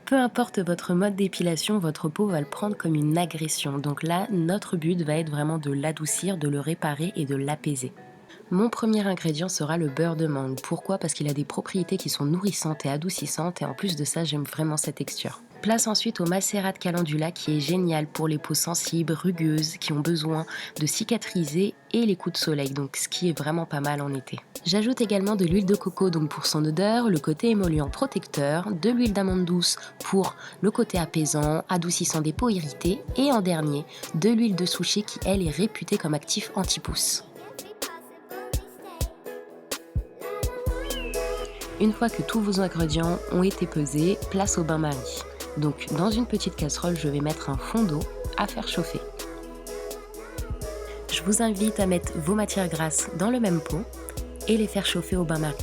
Peu importe votre mode d'épilation, votre peau va le prendre comme une agression. Donc là, notre but va être vraiment de l'adoucir, de le réparer et de l'apaiser. Mon premier ingrédient sera le beurre de mangue. Pourquoi? Parce qu'il a des propriétés qui sont nourrissantes et adoucissantes et en plus de ça, j'aime vraiment cette texture. Place ensuite au macérat de calendula qui est génial pour les peaux sensibles, rugueuses, qui ont besoin de cicatriser et les coups de soleil, donc ce qui est vraiment pas mal en été. J'ajoute également de l'huile de coco donc pour son odeur, le côté émollient protecteur, de l'huile d'amande douce pour le côté apaisant, adoucissant des peaux irritées et en dernier, de l'huile de souchet qui elle est réputée comme actif anti-pousse. Une fois que tous vos ingrédients ont été pesés, place au bain-marie. Donc dans une petite casserole, je vais mettre un fond d'eau à faire chauffer. Je vous invite à mettre vos matières grasses dans le même pot et les faire chauffer au bain-marie.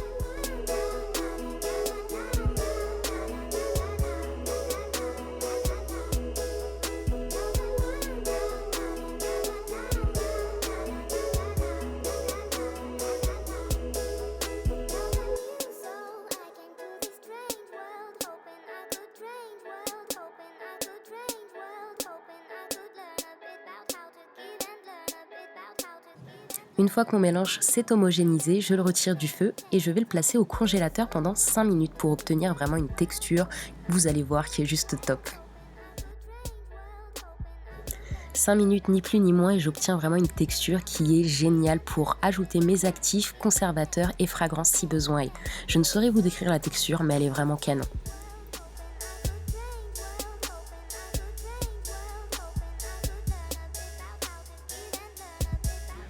Une fois que mon mélange s'est homogénéisé, je le retire du feu et je vais le placer au congélateur pendant 5 minutes pour obtenir vraiment une texture, vous allez voir, qui est juste top. 5 minutes ni plus ni moins et j'obtiens vraiment une texture qui est géniale pour ajouter mes actifs, conservateurs et fragrances si besoin est. Je ne saurais vous décrire la texture mais elle est vraiment canon.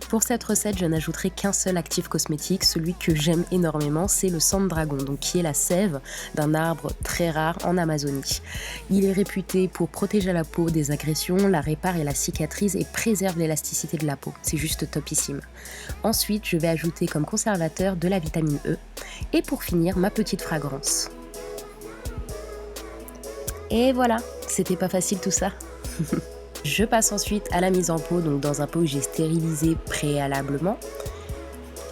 Pour cette recette, je n'ajouterai qu'un seul actif cosmétique, celui que j'aime énormément, c'est le sang de dragon, donc qui est la sève d'un arbre très rare en Amazonie. Il est réputé pour protéger la peau des agressions, la répare et la cicatrise et préserve l'élasticité de la peau. C'est juste topissime. Ensuite, je vais ajouter comme conservateur de la vitamine E et pour finir, ma petite fragrance. Et voilà, c'était pas facile tout ça. Je passe ensuite à la mise en pot, donc dans un pot que j'ai stérilisé préalablement.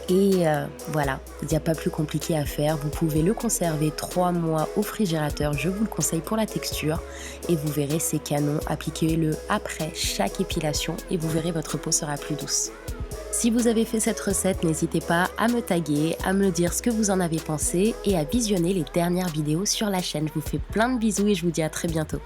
Et voilà, il n'y a pas plus compliqué à faire. Vous pouvez le conserver 3 mois au frigérateur, je vous le conseille pour la texture. Et vous verrez, c'est canon, appliquez-le après chaque épilation et vous verrez, votre peau sera plus douce. Si vous avez fait cette recette, n'hésitez pas à me taguer, à me dire ce que vous en avez pensé et à visionner les dernières vidéos sur la chaîne. Je vous fais plein de bisous et je vous dis à très bientôt.